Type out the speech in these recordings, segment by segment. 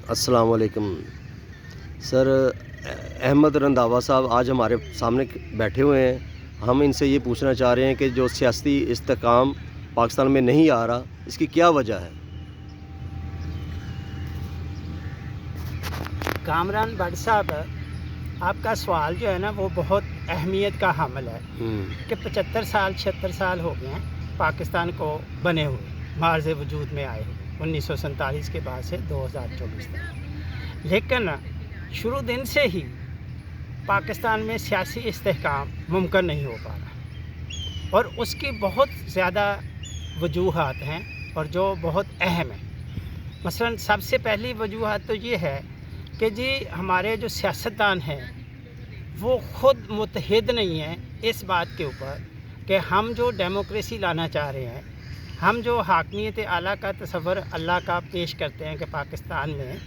अस्सलाम वालेकुम सर। अहमद रंधावा साहब आज हमारे सामने बैठे हुए हैं। हम इनसे ये पूछना चाह रहे हैं कि जो सियासी इस्तेकाम पाकिस्तान में नहीं आ रहा, इसकी क्या वजह है? कामरान भट्ट साहब, आपका सवाल जो है ना वो बहुत अहमियत का हामिल है कि 75 साल 76 साल हो गए हैं पाकिस्तान को बने हुए, मार्ज़ वजूद में आए हुए 1947 के बाद से 2024 तक। लेकिन शुरू दिन से ही पाकिस्तान में सियासी इस्तेहकाम मुमकिन नहीं हो पा रहा, और उसकी बहुत ज़्यादा वजूहात हैं और जो बहुत अहम है। मसलन सबसे पहली वजूहात तो ये है कि जी हमारे जो सियासतदान हैं वो ख़ुद मुत्तहिद नहीं हैं इस बात के ऊपर कि हम जो डेमोक्रेसी लाना चाह रहे हैं, हम जो हाकमियत आला का तस्वर अल्लाह का पेश करते हैं कि पाकिस्तान में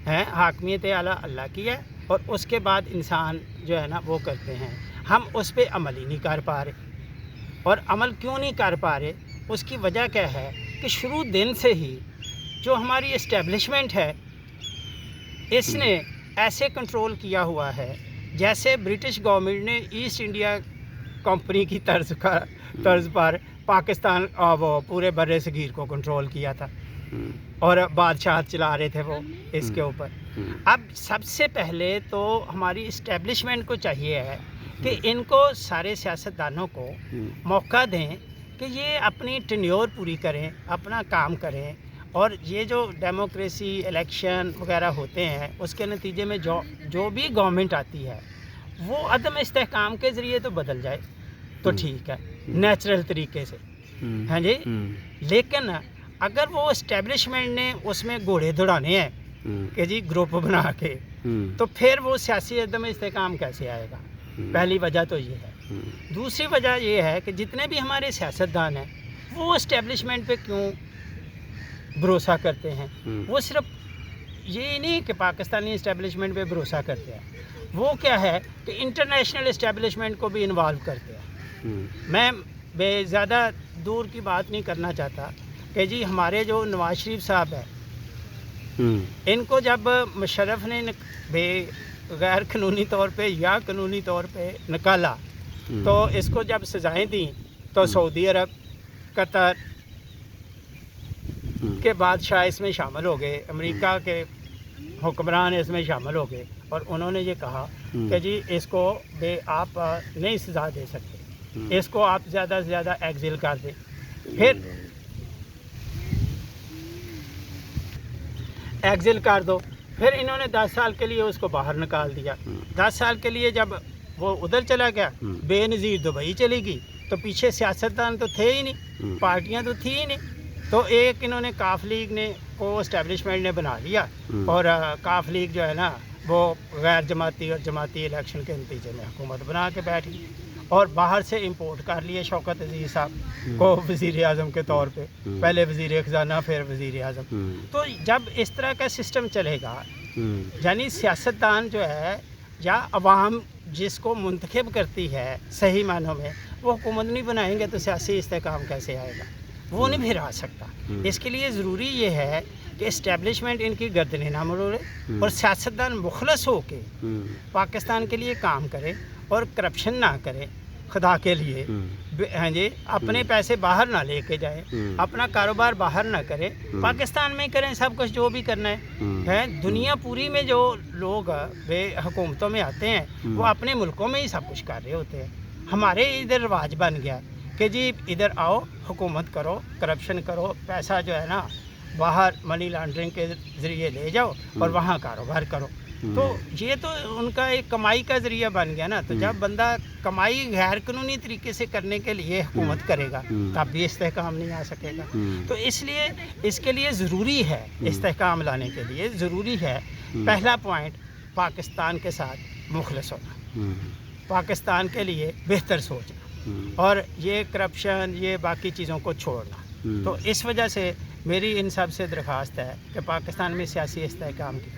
है हाकमियत आला अल्लाह की है, और उसके बाद इंसान जो है ना वो करते हैं, हम उस पर अमल ही नहीं कर पा रहे। और अमल क्यों नहीं कर पा रहे, उसकी वजह क्या है कि शुरू दिन से ही जो हमारी इस्टेब्लिशमेंट है इसने ऐसे कंट्रोल किया हुआ है जैसे ब्रिटिश गवर्नमेंट ने ईस्ट इंडिया कंपनी की तर्ज पर पाकिस्तान वो पूरे बर्रे सगीर को कंट्रोल किया था और बादशाह चला रहे थे वो इसके ऊपर। अब सबसे पहले तो हमारी इस्टेब्लिशमेंट को चाहिए है कि इनको सारे सियासतदानों को मौका दें कि ये अपनी टेन्योर पूरी करें, अपना काम करें, और ये जो डेमोक्रेसी इलेक्शन वगैरह होते हैं उसके नतीजे में जो भी गवर्नमेंट आती है वो अदम इस्तेहकाम के ज़रिए तो बदल जाए तो ठीक है, नेचुरल तरीके से, हाँ जी। लेकिन अगर वो इस्टेब्लिशमेंट ने उसमें घोड़े दौड़ाने हैं कि जी ग्रुप बना के, तो फिर वो सियासी अदम इस्तेहकाम कैसे आएगा? पहली वजह तो ये है। दूसरी वजह ये है कि जितने भी हमारे सियासतदान हैं वो इस्टेब्लिशमेंट पे क्यों भरोसा करते हैं? वो सिर्फ ये नहीं कि पाकिस्तानी इस्टेब्लिशमेंट पे भरोसा करते हैं, वो क्या है कि इंटरनेशनल इस्टेब्लिशमेंट को भी इन्वॉल्व करते हैं। मैं ज़्यादा दूर की बात नहीं करना चाहता कि जी हमारे जो नवाज शरीफ साहब हैं इनको जब मुशर्रफ ने गैर कानूनी तौर पे या कानूनी तौर पे निकाला, तो इसको जब सज़ाएं दी तो सऊदी अरब, कतर के बादशाह इसमें शामिल हो गए, अमेरिका के हुक्मरान इसमें शामिल हो गए, और उन्होंने ये कहा कि जी इसको आप नहीं सज़ा दे सकते, इसको आप ज़्यादा से ज़्यादा एक्सिल कर दें। फिर एक्सिल कर दो, फिर इन्होंने 10 साल के लिए उसको बाहर निकाल दिया। 10 साल के लिए जब वो उधर चला गया, बेनज़ीर दुबई चली गई, तो पीछे सियासतदान तो थे ही नहीं, पार्टियां तो थी ही नहीं। तो एक इन्होंने काफ लीग ने को इस्टेब्लिशमेंट ने बना लिया, और काफ लीग जो है ना वो गैर जमाती और जमाती इलेक्शन के नतीजे में हुकूमत बना के बैठ गई, और बाहर से इंपोर्ट कर लिए शौकत अजीज़ साहब को वज़ीर आज़म के तौर पे, पहले वज़ीर ख़जाना फिर वज़ीर आज़म। तो जब इस तरह का सिस्टम चलेगा, यानी सियासतदान जो है या अवाम जिसको मुंतखब करती है सही मानों में, वो हुकूमत नहीं बनाएंगे तो सियासी इस्तेहकाम कैसे आएगा? वो नहीं फिर आ सकता। इसके लिए ज़रूरी ये है कि इस्टेब्लिशमेंट इनकी गर्दनें ना मरोड़े और सियासतदान मुखलस हो के पाकिस्तान के लिए काम करें और करप्शन ना करें, खुदा के लिए, हाँ जी, अपने पैसे बाहर ना लेके जाएं, अपना कारोबार बाहर ना करें, पाकिस्तान में करें सब कुछ जो भी करना है। दुनिया पूरी में जो लोग वे हुकूमतों में आते हैं वो अपने मुल्कों में ही सब कुछ कर रहे होते हैं। हमारे इधर रिवाज बन गया कि जी इधर आओ, हुकूमत करो, करप्शन करो, पैसा जो है ना बाहर मनी लॉन्ड्रिंग के ज़रिए ले जाओ और वहाँ कारोबार करो। तो ये तो उनका एक कमाई का ज़रिया बन गया ना। तो जब बंदा कमाई गैर कानूनी तरीके से करने के लिए हुकूमत करेगा तब भी इस्तेहकाम नहीं आ सकेगा। तो इसलिए इसके लिए ज़रूरी है, इस्तेहकाम लाने के लिए ज़रूरी है, पहला पॉइंट पाकिस्तान के साथ मुखलस होना, पाकिस्तान के लिए बेहतर सोचना, और ये करप्शन ये बाकी चीज़ों को छोड़ना। तो इस वजह से मेरी इन सब से दरख्वास्त है कि पाकिस्तान में सियासी इस्तेहकाम की